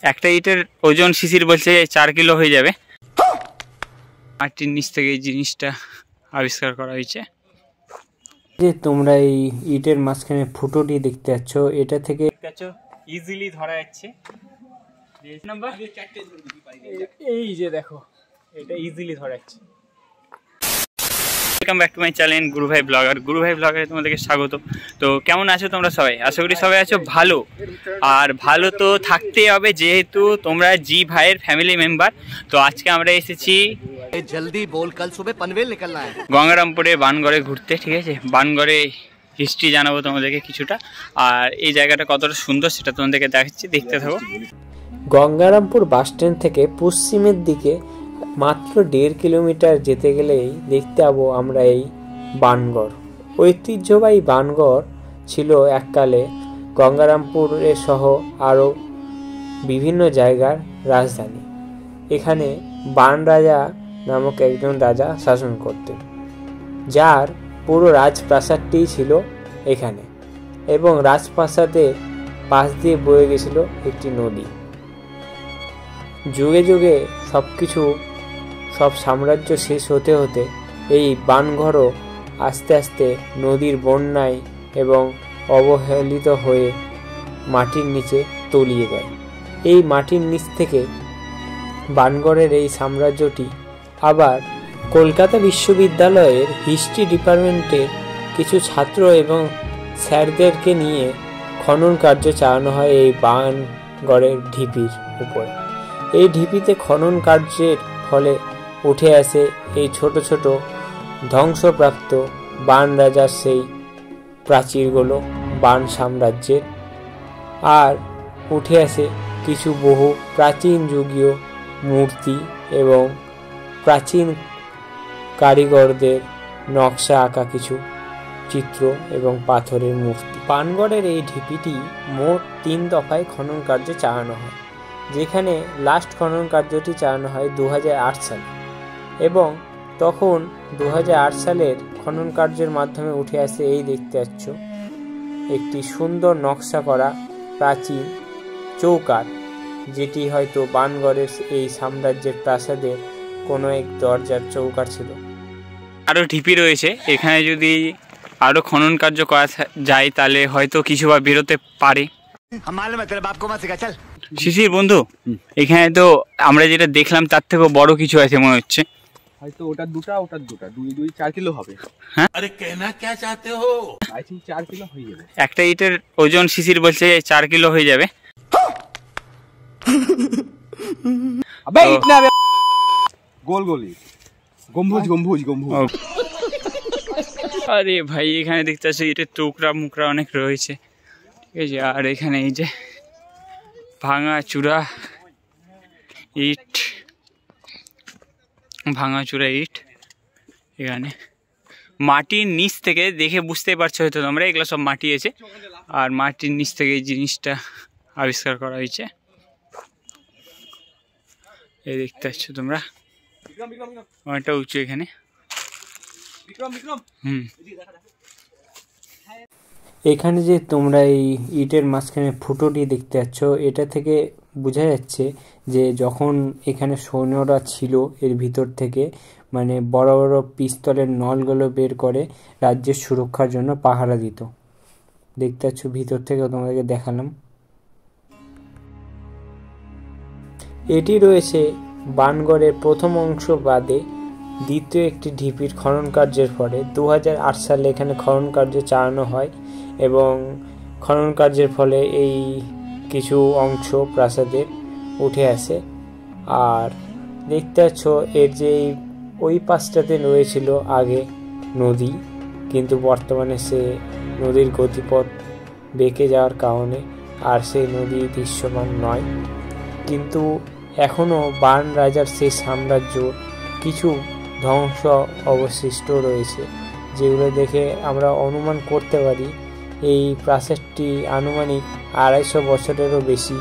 একটা ইটের ওজন শিশির বলছে 4 কিলো হয়ে যাবে। মাটির নিচ থেকে এই জিনিসটা আবিষ্কার করা হয়েছে। যে তোমরা এই ইটের মাঝখানে ফুটোটি দেখতে পাচ্ছ, এটা থেকে ইজিলি ধরা যাচ্ছে। এই যে দেখো, এটা ইজিলি ধরা যাচ্ছে। Welcome back to my channel গুরু ভাই ব্লগার। গুরু ভাই ব্লগারে তোমাদেরকে স্বাগত। তো কেমন আছো তোমরা সবাই? আশা করি সবাই আছো ভালো। আর ভালো তো থাকতেই হবে, যেহেতু তোমরা জি ভাইয়ের ফ্যামিলি মেম্বার। তো আজকে আমরা এসেছি জলদি বল, কাল সুবে পনভেল নিকলনা है গঙ্গারামপুরে বানগড়ে ঘুরতে। ঠিক আছে, বানগড়ে হিস্ট্রি জানাবো তোমাদেরকে কিছুটা, আর এই জায়গাটা কতটা সুন্দর সেটা তোমাদেরকে দেখাচ্ছি, দেখতে থাকো। গঙ্গারামপুর বাসস্ট্যান্ড থেকে পশ্চিমের দিকে মাত্র 1.5 কিলোমিটার যেতে গেলেই দেখতে পাবো আমরা এই বানগড়। ঐতিহ্যবাহী বানগড় ছিল এককালে গঙ্গারামপুরের সহ আরও বিভিন্ন জায়গার রাজধানী। এখানে বান রাজা নামক একজন রাজা শাসন করতেন, যার পুরো রাজপ্রাসাদটি ছিল এখানে, এবং রাজপ্রাসাদের পাশ দিয়ে বয়ে গেছিল একটি নদী। যুগে যুগে সব সাম্রাজ্য শেষ হতে হতে এই বানগড়ও আস্তে আস্তে নদীর বন্যায় এবং অবহেলিত হয়ে মাটির নিচে তলিয়ে যায়। এই মাটির নিচ থেকে বানগড়ের এই সাম্রাজ্যটি আবার কলকাতা বিশ্ববিদ্যালয়ের হিস্ট্রি ডিপার্টমেন্টের কিছু ছাত্র এবং স্যারদেরকে নিয়ে খনন কার্য চালানো হয় এই বানগড়ের ঢিপির উপরে। এই ঢিপিতে খনন কার্যের ফলে উঠে আসে এই ছোট ছোট ধ্বংসপ্রাপ্ত বান রাজার সেই প্রাচীরগুলো, বান সাম্রাজ্যের। আর উঠে আসে কিছু বহু প্রাচীন যুগীয় মূর্তি এবং প্রাচীন কারিগরদের নকশা আঁকা কিছু চিত্র এবং পাথরের মূর্তি। বানগড়ের এই ঢিপিটি মোট 3 দফায় খনন কার্য চালানো হয়, যেখানে লাস্ট খনন কার্যটি চালানো হয় 2008 সালে, এবং তখন 2008 সালের খনন কার্যের মাধ্যমে উঠে আসে এই দেখতে পাচ্ছ একটি সুন্দর নকশা করা প্রাচীন চৌকাঠ, যেটি হয়তো বানগড়ের এই সাম্রাজ্যের প্রাসাদের কোনো এক দরজার চৌকাঠ ছিল। আরও ঢিপি রয়েছে, এখানে যদি আরও খনন কার্য করা যায় তাহলে হয়তো কিছু বা বেরোতে পারে। শিশির বন্ধু, এখানে তো আমরা যেটা দেখলাম তার থেকেও বড় কিছু আছে মনে হচ্ছে। হয়তো ওটার দুটা 4 কিলো হবে। হ্যাঁ, আরে কেনা কে চাতে হো? আই থিংক 4 কিলো হয়ে যাবে। একটা ইটের ওজন শিশির বলছে 4 কিলো হয়ে যাবে। আবে ইট না, গোল গোলি গম্বুজ। আরে ভাই, এখানে দেখতে পাচ্ছি ইটের টুকরা মুকরা অনেক রয়েছে। ঠিক আছে, আর এখানে এই যে ভাঙা চূড়া ইট, এখানে মাটির নিচ থেকে দেখে বুঝতে পারছো হয়তো তোমরা, এগুলো সব মাটি আছে, আর মাটির নিচ থেকে এই জিনিসটা আবিষ্কার করা হয়েছে। এই দেখতে পাচ্ছ তোমরা, অনেকটা উঁচু এখানে। এখানে যে তোমরা এই ইটের মাঝখানে ফুটোটি দেখতে পাচ্ছ, এটা থেকে বোঝা যাচ্ছে যে যখন এখানে সৈন্যরা ছিল এর ভিতর থেকে মানে বড় বড় পিস্তলের নলগুলো বের করে রাজ্যের সুরক্ষার জন্য পাহারা দিত। দেখতে পাচ্ছ ভিতর থেকে তোমাদেরকে দেখালাম। এটি রয়েছে বানগড়ের প্রথম অংশ বাদে দ্বিতীয় একটি ঢিপির খনন কার্যের ফলে 2008 সালে এখানে খনন কার্য চালানো হয়, এবং খনন কার্যের ফলে এই কিছু অংশ প্রাসাদের উঠে আসে। আর দেখতে পাচ্ছ এর যে ওই পাশটাতে রয়েছিল আগে নদী, কিন্তু বর্তমানে সে নদীর গতিপথ বেঁকে যাওয়ার কারণে আর সেই নদী দৃশ্যমান নয়। কিন্তু এখনও বান রাজার সেই সাম্রাজ্য কিছু ধ্বংস অবশিষ্ট রয়েছে, যেগুলো দেখে আমরা অনুমান করতে পারি এই প্রাসাদটি আনুমানিক 250 বছরেরও বেশি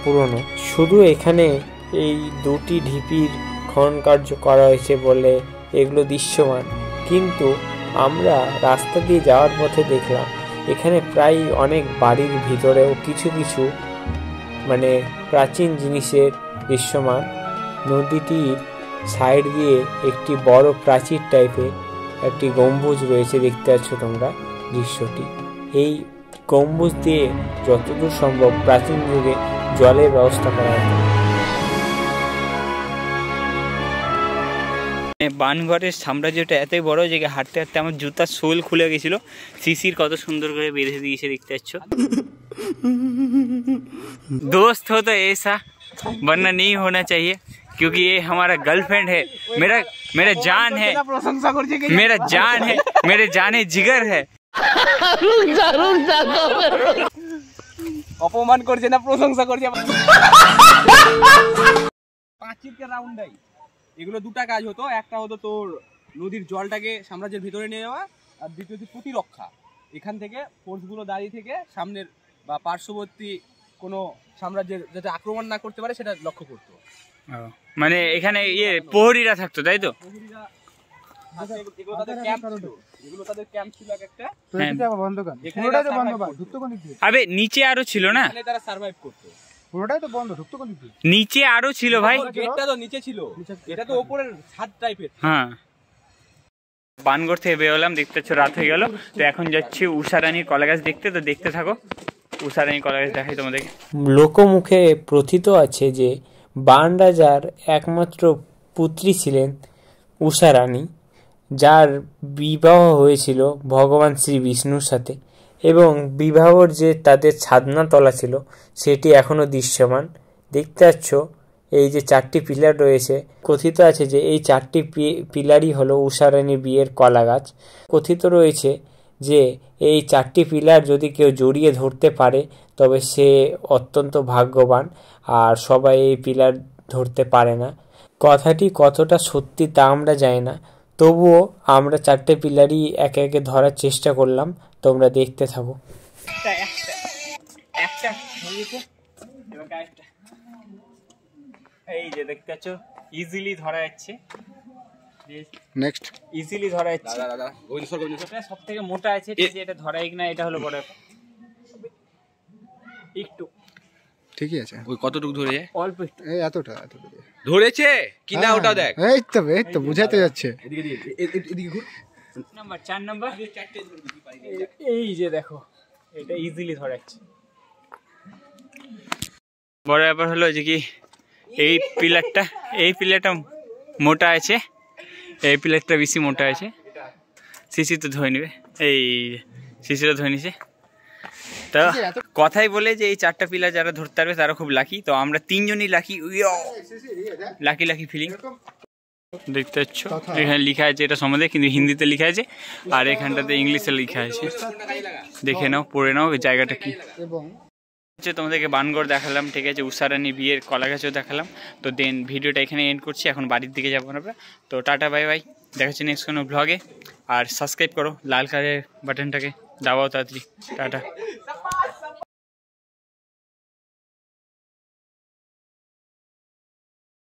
পুরনো। শুধু এখানে এই 2টি ঢিপির খনন কার্য করা হয়েছে বলে এগুলো দৃশ্যমান, কিন্তু আমরা রাস্তা দিয়ে যাওয়ার পথে দেখলাম এখানে প্রায় অনেক বাড়ির ভিতরেও কিছু মানে প্রাচীন জিনিসের দৃশ্যমান। নদীটির সাইড দিয়ে একটি বড় প্রাচীর টাইপের একটি গম্বুজ রয়েছে, দেখতে পাচ্ছ তোমরা দৃশ্যটি। এই গম্বুজ দিয়ে যতদূর সম্ভব প্রাচীন যুগে জলের ব্যবস্থা করা হতো। বানঘরের সাম্রাজ্যটা এতই বড় যে হাঁটতে হাঁটতে আমার জুতার সোল খুলে গেছিল। শিশির কত সুন্দর করে বেঁধে দিয়েছে, দেখতে পাচ্ছ। दोस्त हो तो ऐसा, वरना नहीं होना चाहिए, क्योंकि ये हमारा गर्लफ्रेंड है, मेरा जान है, मेरा जान है, मेरे जाने जिगर है। অপমান করছে না প্রশংসা করছে। পাঁচিলকে রাউন্ড দেয়, এগুলো দুটা কাজ হতো। একটা হতো তোর নদীর জলটাকে সাম্রাজ্যের ভিতরে নিয়ে যাওয়া, আর দ্বিতীয় হচ্ছে প্রতিরক্ষা। এখান থেকে ফোর্সগুলো দাঁড়িয়ে থেকে সামনের বা পার্শ্ববর্তী কোনো সাম্রাজ্যের যাতে আক্রমণ না করতে পারে সেটা লক্ষ্য করতো। মানে এখানে প্রহরীরা থাকতো, তাই তো? আবে নিচে আরো ছিল না, তারা সার্ভাইভ করতো। পুরোটাই তো বন্ধ, ঢুকতো কোন দিক দিয়ে? নিচে আরো ছিল ভাই, গেটটা তো নিচে ছিল, এটা তো উপরের ছাদ টাইপের। হ্যাঁ, বানগড় থেকে বেরোলাম, দেখতে পাচ্ছ রাত হয়ে গেল। তো এখন যাচ্ছি উষারানীর কলা গাছ দেখতে, তো দেখতে থাকো। উষারানীর কলা গাছ দেখাই তোমাদেরকে। লোকমুখে প্রথিত আছে যে বান রাজার একমাত্র পুত্রী ছিলেন উষারানী, যার বিবাহ হয়েছিল ভগবান শ্রী বিষ্ণুর সাথে, এবং বিবাহর যে তাদের ছাদনা তলা ছিল সেটি এখনও দৃশ্যমান। দেখতে পাচ্ছ এই যে 4টি পিলার রয়েছে, কথিত আছে যে এই 4টি পিলারই হলো উষারানীর বিয়ের কলা গাছ। কথিত রয়েছে যে এই 4টি পিলার যদি কেউ জড়িয়ে ধরতে পারে তবে সে অত্যন্ত ভাগ্যবান, আর সবাই এই পিলার ধরতে পারে না। কথাটি কতটা সত্যি তা আমরা জানি না, তবুও আমরা 4টে পিলারই একে একে ধরার চেষ্টা করলাম, তোমরা দেখতে থাকো। এই যে দেখতে পাচ্ছ ইজিলি ধরা যাচ্ছে, নেক্সট ইজিলি ধরা যাচ্ছে। দাদা ওই সব থেকে মোটা আছে, এটা ধরাই কিনা এটা হলো বড় ব্যাপার। একটু ঠিকই আছে। ওই কতটুকু ধরে যায়? অল্প একটু, এই এতটা ধরেছে কিনা ওটা দেখ। এই তো বুঝাতে যাচ্ছে। এদিকে ঘুর। নাম্বার 4 নাম্বার, এই যে দেখো এটা ইজিলি ধরা যাচ্ছে। বড় ব্যাপার হলো যে কি এই পিলারটা মোটা আছে, এই পিলারটা বেশি মোটা আছে। শিশি তো ধরে নেবে, এই শিশিটা ধরে নিছে। তো কথাই বলে যে এই 4টা পিলার যারা ধরতে পারবে তারা খুব লাকি। তো আমরা 3 জনই লাকি, লাকি ফিলিং। দেখতে পাচ্ছ এখানে লেখা আছে এটা সম্বন্ধে, কিন্তু হিন্দিতে লেখা আছে, আর এখানটাতে ইংলিশে লেখা আছে। দেখে নাও, পড়ে নাও এই জায়গাটা কি। তোমাদেরকে বানগড় দেখালাম, ঠিক আছে, উষারানী বিয়ের কলা গাছও দেখালাম। তো দেন ভিডিওটা এখানে এন্ড করছি, এখন বাড়ির দিকে যাবো আমরা। তো টাটা বাই বাই, দেখা হচ্ছে নেক্সট কোনো ব্লগে। আর সাবস্ক্রাইব করো, লাল কালারের বাটনটাকে দাবাও তাড়াতাড়ি। টাটা।